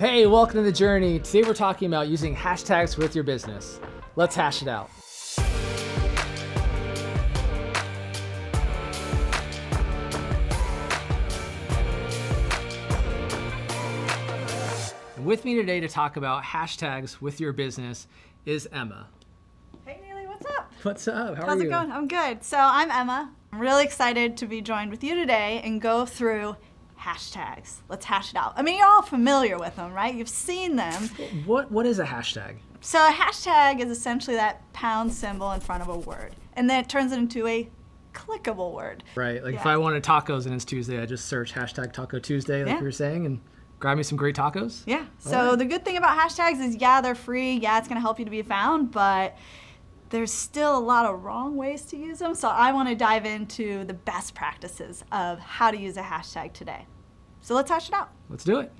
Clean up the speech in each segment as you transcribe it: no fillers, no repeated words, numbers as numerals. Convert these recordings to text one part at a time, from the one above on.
Hey, welcome to The Journey. Today we're talking about using hashtags with your business. Let's hash it out. With me today to talk about hashtags with your business is Emma. Hey Neely, what's up? What's up? How are you? How's it going? I'm good. So I'm Emma. I'm really excited to be joined with you today and go through hashtags. Let's hash it out. I mean, you're all familiar with them, right? You've seen them. What is a hashtag? So a hashtag is essentially that pound symbol in front of a word. And then it turns it into a clickable word. Right, like if I wanted tacos and it's Tuesday, I just search hashtag Taco Tuesday, like you were saying, and grab me some great tacos? Yeah. So the good thing about hashtags is, yeah, they're free. Yeah, it's going to help you to be found, but there's still a lot of wrong ways to use them. So I want to dive into the best practices of how to use a hashtag today. So let's hash it out. Let's do it.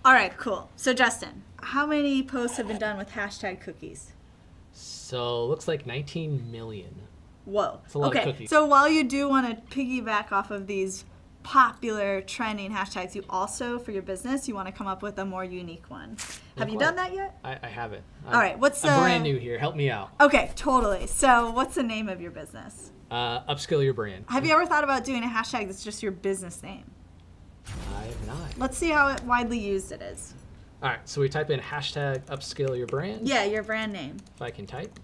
All right, cool. So Justin, how many posts have been done with hashtag cookies? So looks like 19 million. Whoa. That's a lot of cookies. So while you do want to piggyback off of these popular trending hashtags, you also, for your business, you want to come up with a more unique one. Have you done that yet? I haven't. All right, I'm brand new here. Help me out. Okay, totally. So what's the name of your business? Upskill your brand. Have you ever thought about doing a hashtag that's just your business name? I have not. Let's see how widely used it is. All right, so we type in hashtag upskill your brand. Yeah, your brand name. If I can type.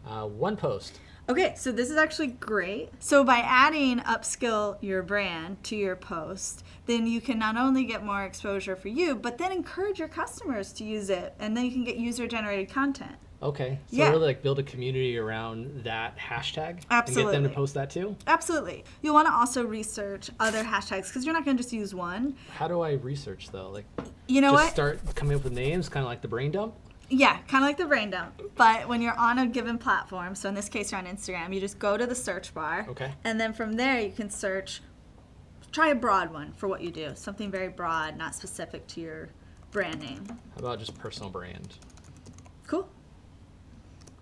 One post. Okay, so this is actually great. So by adding upskill your brand to your post, then you can not only get more exposure for you, but then encourage your customers to use it, and then you can get user-generated content. Okay, so really like build a community around that hashtag. Absolutely. And get them to post that too? Absolutely. You'll want to also research other hashtags because you're not going to just use one. How do I research though? Like, you know just start coming up with names, kind of like the brain dump? Yeah, kind of like the brain dump. But when you're on a given platform, so in this case you're on Instagram, you just go to the search bar. Okay. And then from there you can search, try a broad one for what you do. Something very broad, not specific to your brand name. How about just personal brand? Cool.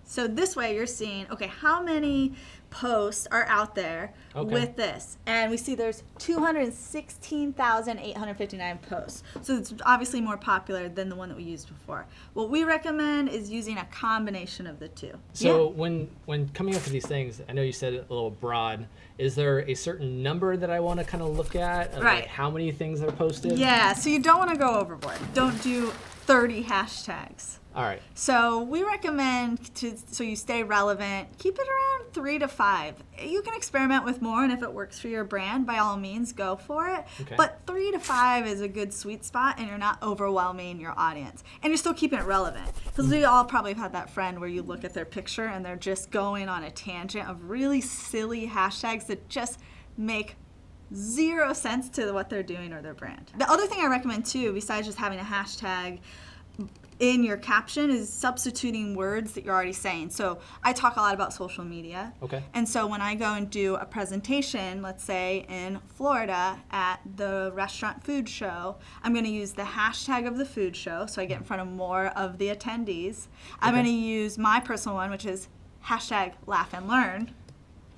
So this way you're seeing, okay, how many posts are out there with this? And we see there's 216,859 posts. So it's obviously more popular than the one that we used before. What we recommend is using a combination of the two. So when coming up with these things, I know you said it a little broad. Is there a certain number that I want to kind of look at? Of like how many things are posted? Yeah, so you don't want to go overboard. Don't do 30 hashtags. All right. So we recommend so you stay relevant, keep it around 3 to 5. You can experiment with more, and if it works for your brand, by all means, go for it. Okay. But 3 to 5 is a good sweet spot, and you're not overwhelming your audience. And you're still keeping it relevant. Because we all probably have had that friend where you look at their picture, and they're just going on a tangent of really silly hashtags that just make zero sense to what they're doing or their brand. The other thing I recommend, too, besides just having a hashtag in your caption, is substituting words that you're already saying. So I talk a lot about social media. Okay. And so when I go and do a presentation, let's say in Florida at the restaurant food show, I'm going to use the hashtag of the food show so I get in front of more of the attendees. I'm going to use my personal one, which is hashtag laugh and learn.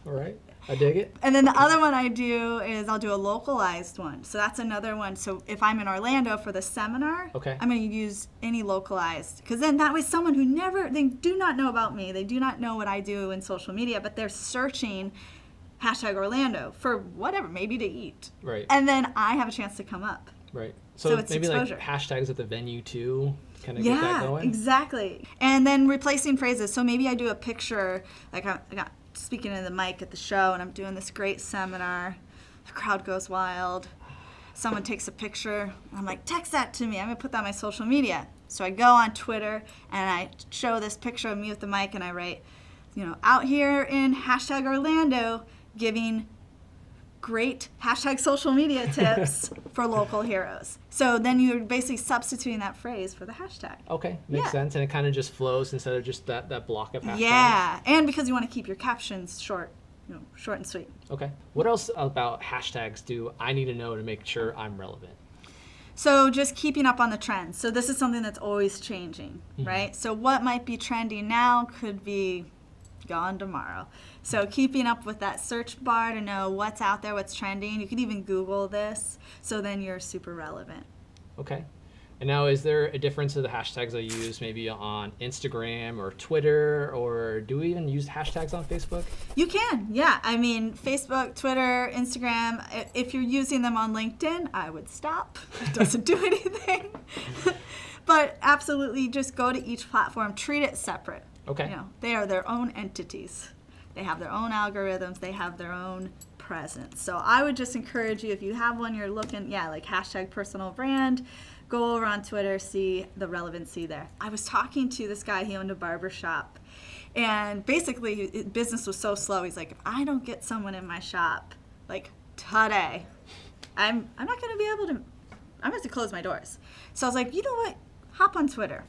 All right. I dig it. And then the other one I do is I'll do a localized one. So that's another one. So if I'm in Orlando for the seminar, I'm going to use any localized. Because then that way someone who they do not know about me, they do not know what I do in social media, but they're searching hashtag Orlando for whatever, maybe to eat. Right. And then I have a chance to come up. Right. So it's maybe exposure. like hashtags at the venue too, kind of get that going? Yeah, exactly. And then replacing phrases. So maybe I do a picture, like I got speaking in the mic at the show, and I'm doing this great seminar. The crowd goes wild. Someone takes a picture. I'm like, text that to me. I'm going to put that on my social media. So I go on Twitter, and I show this picture of me with the mic, and I write, out here in hashtag Orlando, giving great hashtag social media tips for local heroes. So then you're basically substituting that phrase for the hashtag. Okay, makes sense. And it kind of just flows instead of just that block of hashtags. Yeah, and because you want to keep your captions short, short and sweet. Okay. What else about hashtags do I need to know to make sure I'm relevant? So just keeping up on the trends. So this is something that's always changing, right? So what might be trending now could be gone tomorrow. So keeping up with that search bar to know what's out there, what's trending. You could even Google this, so then you're super relevant. Okay. And now, is there a difference of the hashtags I use maybe on Instagram or Twitter, or do we even use hashtags on Facebook? You can, yeah. I mean, Facebook, Twitter, Instagram. If you're using them on LinkedIn, I would stop. It doesn't do anything. But absolutely, just go to each platform. Treat it separate. Okay. You know, they are their own entities. They have their own algorithms. They have their own presence. So I would just encourage you, if you have one you're looking, like hashtag personal brand, go over on Twitter, see the relevancy there. I was talking to this guy, he owned a barber shop, and basically his business was so slow. He's like, if I don't get someone in my shop, like today, I'm not going to be able to, I'm going to have to close my doors. So I was like, you know what, hop on Twitter.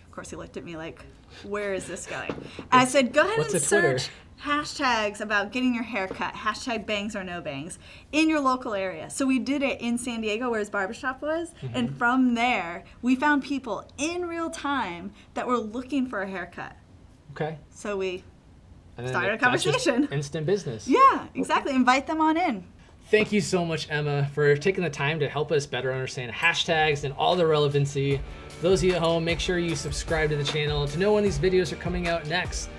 Of course, he looked at me like, where is this going? And I said, go ahead and search hashtags about getting your hair cut, hashtag bangs or no bangs, in your local area. So we did it in San Diego where his barbershop was, and from there, we found people in real time that were looking for a haircut. Okay. So we And then started a that's just conversation. instant business. Yeah, exactly. Invite them on in. Thank you so much, Emma, for taking the time to help us better understand hashtags and all the relevancy. For those of you at home, make sure you subscribe to the channel to know when these videos are coming out next.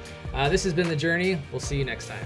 This has been The Journey. We'll see you next time.